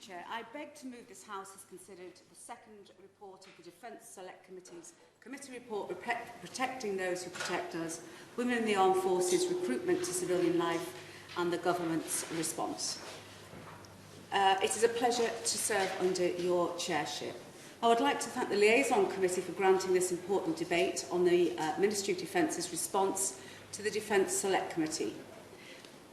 Chair. I beg to move this House has considered the second report of the Defence Select Committee's committee report protecting those who protect us, women in the armed forces, recruitment to civilian life and the government's response. It is a pleasure to serve under your chairship. I would like to thank the Liaison Committee for granting this important debate on the Ministry of Defence's response to the Defence Select Committee.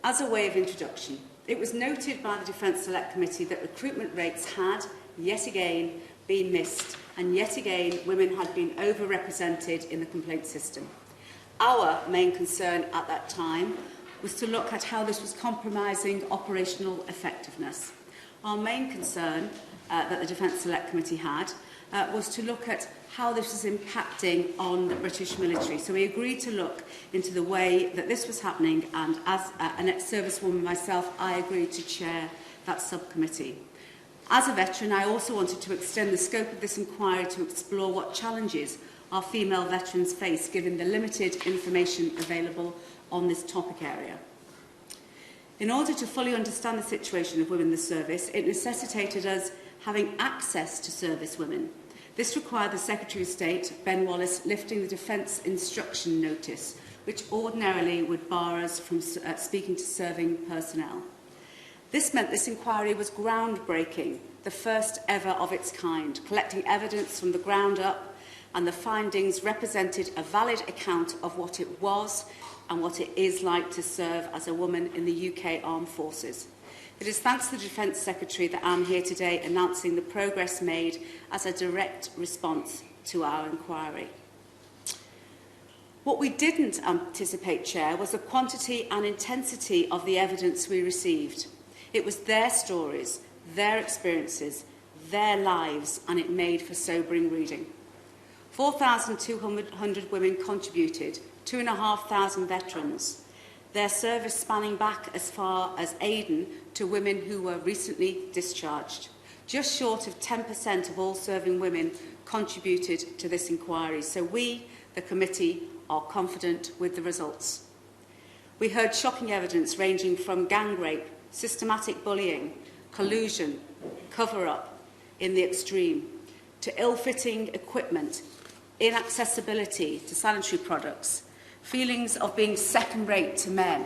As a way of introduction, it was noted by the Defence Select Committee that recruitment rates had, yet again, been missed, and yet again, women had been overrepresented in the complaint system. Our main concern at that time was to look at how this was compromising operational effectiveness. Our main concern that the Defence Select Committee had was to look at how this was impacting on the British military. So we agreed to look into the way that this was happening, and as an ex-servicewoman myself, I agreed to chair that subcommittee. As a veteran, I also wanted to extend the scope of this inquiry to explore what challenges our female veterans face, given the limited information available on this topic area. In order to fully understand the situation of women in the service, it necessitated us having access to service women. This required the Secretary of State, Ben Wallace, lifting the Defence Instruction Notice, which ordinarily would bar us from speaking to serving personnel. This meant this inquiry was groundbreaking, the first ever of its kind, collecting evidence from the ground up, and the findings represented a valid account of what it was and what it is like to serve as a woman in the UK Armed Forces. It is thanks to the Defence Secretary that I'm here today announcing the progress made as a direct response to our inquiry. What we didn't anticipate, Chair, was the quantity and intensity of the evidence we received. It was their stories, their experiences, their lives, and it made for sobering reading. 4,200 women contributed, 2,500 veterans, their service spanning back as far as Aden to women who were recently discharged. Just short of 10% of all serving women contributed to this inquiry, so we, the committee, are confident with the results. We heard shocking evidence ranging from gang rape, systematic bullying, collusion, cover-up in the extreme, to ill-fitting equipment, inaccessibility to sanitary products, feelings of being second-rate to men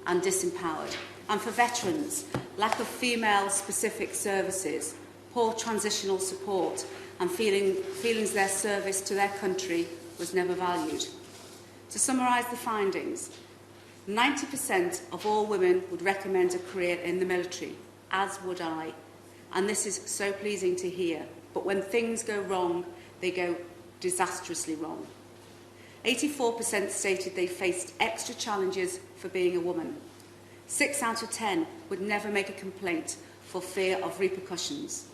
and disempowered. And for veterans, lack of female-specific services, poor transitional support, and feelings their service to their country was never valued. To summarise the findings, 90% of all women would recommend a career in the military, as would I. And this is so pleasing to hear. But when things go wrong, they go disastrously wrong. 84% stated they faced extra challenges for being a woman. 6 out of 10 would never make a complaint for fear of repercussions.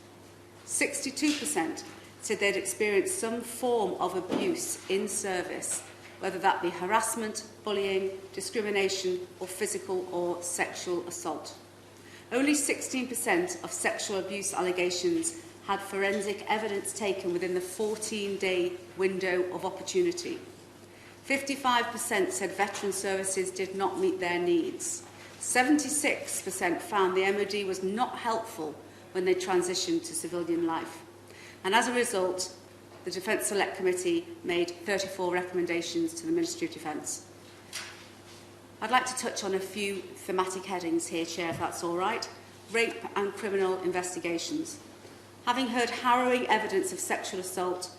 62% said they'd experienced some form of abuse in service, whether that be harassment, bullying, discrimination, or physical or sexual assault. Only 16% of sexual abuse allegations had forensic evidence taken within the 14-day window of opportunity. 55% said veteran services did not meet their needs. 76% found the MOD was not helpful when they transitioned to civilian life. And as a result, the Defence Select Committee made 34 recommendations to the Ministry of Defence. I'd like to touch on a few thematic headings here, Chair, if that's all right. Rape and criminal investigations. Having heard harrowing evidence of sexual assault,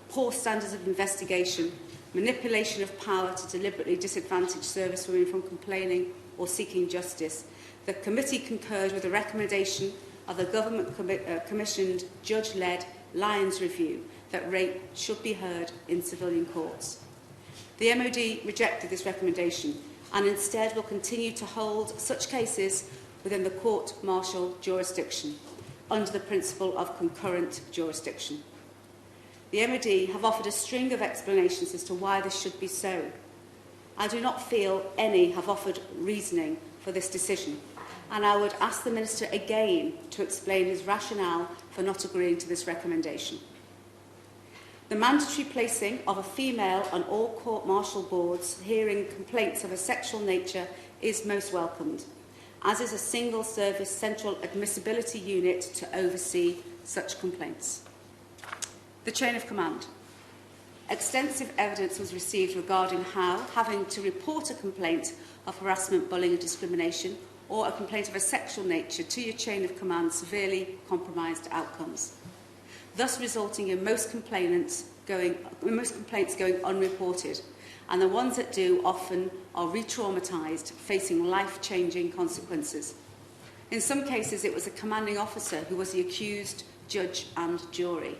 poor standards of investigation, manipulation of power to deliberately disadvantage servicewomen from complaining or seeking justice, the committee concurred with the recommendation of the government-commissioned, judge-led Lyons Review that rape should be heard in civilian courts. The MOD rejected this recommendation and instead will continue to hold such cases within the court-martial jurisdiction under the principle of concurrent jurisdiction. The MOD have offered a string of explanations as to why this should be so. I do not feel any have offered reasoning for this decision, and I would ask the Minister again to explain his rationale for not agreeing to this recommendation. The mandatory placing of a female on all court-martial boards hearing complaints of a sexual nature is most welcomed, as is a single service central admissibility unit to oversee such complaints. The chain of command. Extensive evidence was received regarding how having to report a complaint of harassment, bullying and discrimination, or a complaint of a sexual nature to your chain of command severely compromised outcomes, thus resulting in most complaints going unreported, and the ones that do often are re-traumatised, facing life-changing consequences. In some cases, it was a commanding officer who was the accused, judge and jury.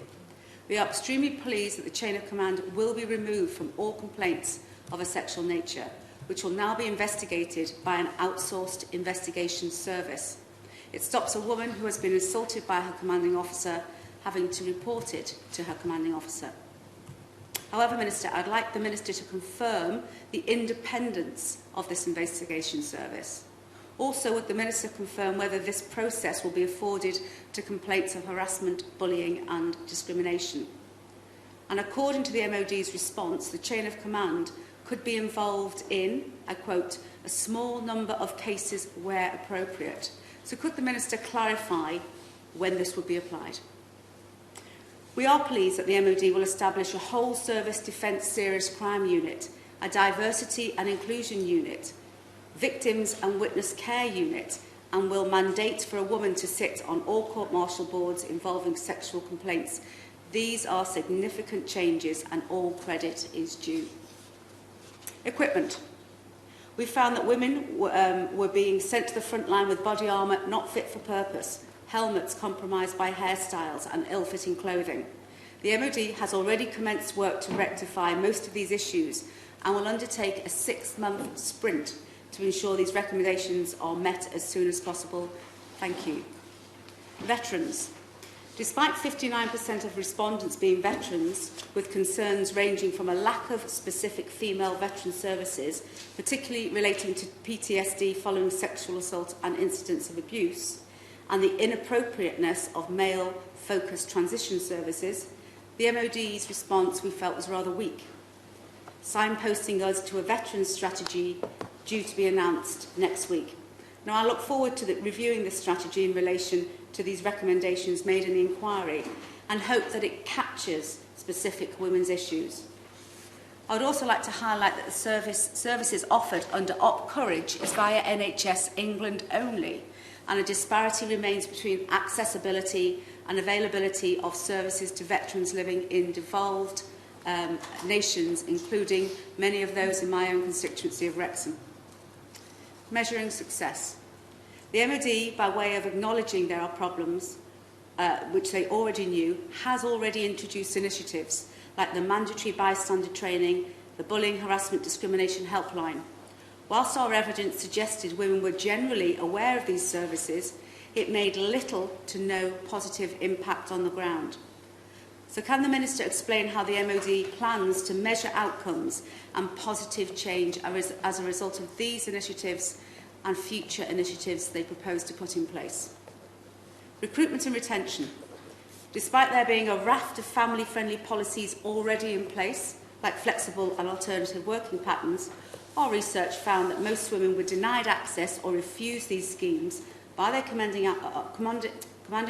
We are extremely pleased that the chain of command will be removed from all complaints of a sexual nature, which will now be investigated by an outsourced investigation service. It stops a woman who has been assaulted by her commanding officer having to report it to her commanding officer. However, Minister, I'd like the Minister to confirm the independence of this investigation service. Also, would the Minister confirm whether this process will be afforded to complaints of harassment, bullying and discrimination? And according to the MOD's response, the chain of command could be involved in, I quote, a small number of cases where appropriate. So could the Minister clarify when this would be applied? We are pleased that the MOD will establish a whole service defence serious crime unit, a diversity and inclusion unit, victims and witness care unit, and will mandate for a woman to sit on all court-martial boards involving sexual complaints. These are significant changes and all credit is due. Equipment. We found that women were being sent to the front line with body armour not fit for purpose, helmets compromised by hairstyles and ill-fitting clothing. The MOD has already commenced work to rectify most of these issues and will undertake a 6-month sprint to ensure these recommendations are met as soon as possible. Thank you. Veterans. Despite 59% of respondents being veterans, with concerns ranging from a lack of specific female veteran services, particularly relating to PTSD following sexual assault and incidents of abuse, and the inappropriateness of male-focused transition services, the MOD's response we felt was rather weak, signposting us to a veterans strategy due to be announced next week. Now, I look forward to reviewing this strategy in relation to these recommendations made in the inquiry and hope that it captures specific women's issues. I would also like to highlight that the services offered under Op Courage is via NHS England only, and a disparity remains between accessibility and availability of services to veterans living in devolved nations, including many of those in my own constituency of Wrexham. Measuring success. The MOD, by way of acknowledging there are problems, which they already knew, has already introduced initiatives like the mandatory bystander training, the bullying, harassment, discrimination helpline. Whilst our evidence suggested women were generally aware of these services, it made little to no positive impact on the ground. So can the Minister explain how the MOD plans to measure outcomes and positive change as a result of these initiatives and future initiatives they propose to put in place? Recruitment and retention. Despite there being a raft of family-friendly policies already in place, like flexible and alternative working patterns, our research found that most women were denied access or refused these schemes by their commanding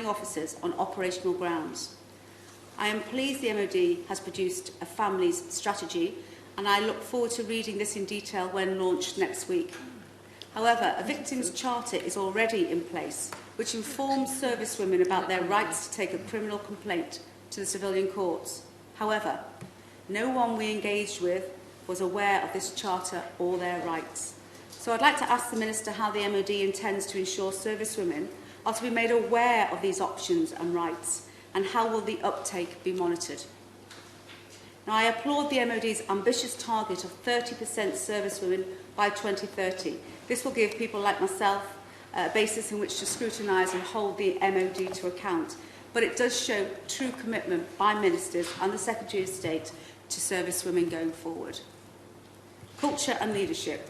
officers on operational grounds. I am pleased the MOD has produced a families strategy, and I look forward to reading this in detail when launched next week. However, a victims' charter is already in place, which informs servicewomen about their rights to take a criminal complaint to the civilian courts. However, no one we engaged with was aware of this charter or their rights. So I'd like to ask the Minister how the MOD intends to ensure servicewomen are to be made aware of these options and rights, and how will the uptake be monitored? Now, I applaud the MOD's ambitious target of 30% servicewomen by 2030. This will give people like myself a basis in which to scrutinise and hold the MOD to account. But it does show true commitment by ministers and the Secretary of State to servicewomen going forward. Culture and leadership.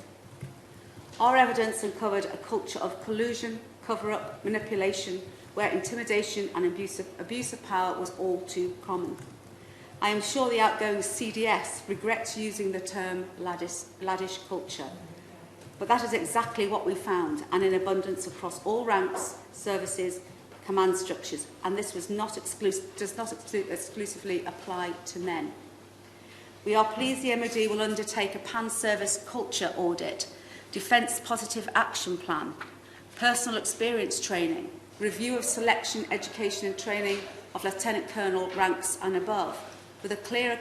Our evidence uncovered a culture of collusion, cover-up, manipulation, where intimidation and abuse of power was all too common. I am sure the outgoing CDS regrets using the term laddish culture. But that is exactly what we found, and in abundance across all ranks, services, command structures, and this does not exclusively apply to men. We are pleased the MOD will undertake a pan-service culture audit, Defence Positive Action Plan, personal experience training, review of selection, education and training of Lieutenant Colonel ranks and above, with a clear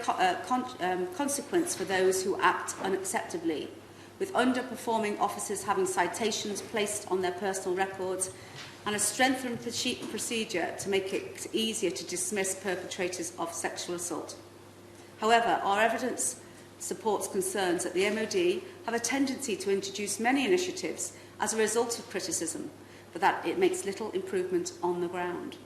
consequence for those who act unacceptably, with underperforming officers having citations placed on their personal records, and a strengthened procedure to make it easier to dismiss perpetrators of sexual assault. However, our evidence supports concerns that the MOD have a tendency to introduce many initiatives as a result of criticism, but that it makes little improvement on the ground.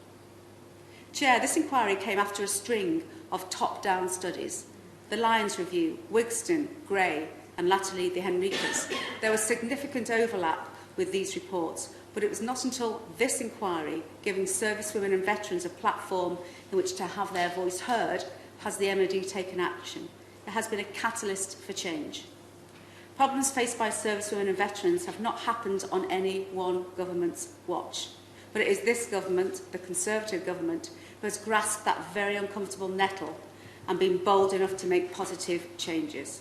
Chair, this inquiry came after a string of top-down studies. The Lyons Review, Wigston, Gray, and latterly the Henricas. There was significant overlap with these reports, but it was not until this inquiry, giving servicewomen and veterans a platform in which to have their voice heard, has the MOD taken action. It has been a catalyst for change. Problems faced by servicewomen and veterans have not happened on any one government's watch, but it is this government, the Conservative government, who has grasped that very uncomfortable nettle and been bold enough to make positive changes.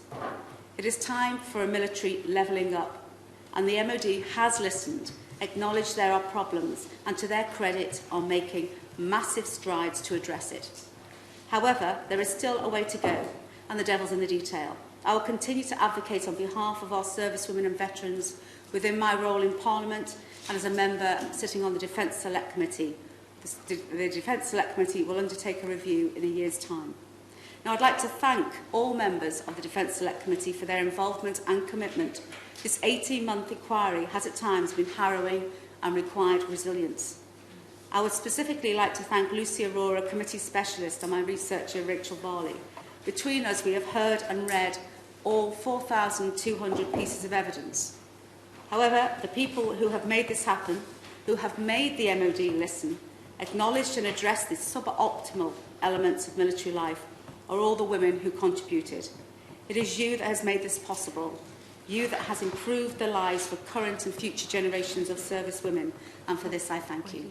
It is time for a military levelling up, and the MOD has listened, acknowledged there are problems, and to their credit are making massive strides to address it. However, there is still a way to go, and the devil's in the detail. I will continue to advocate on behalf of our servicewomen and veterans within my role in Parliament and as a member sitting on the Defence Select Committee. The Defence Select Committee will undertake a review in a year's time. Now, I'd like to thank all members of the Defence Select Committee for their involvement and commitment. This 18-month inquiry has at times been harrowing and required resilience. I would specifically like to thank Lucy Aurora, Committee Specialist, and my researcher, Rachel Barley. Between us, we have heard and read all 4,200 pieces of evidence. However, the people who have made this happen, who have made the MOD listen, acknowledged and addressed the suboptimal elements of military life, are all the women who contributed. It is you that has made this possible, you that has improved the lives for current and future generations of service women, and for this I thank you.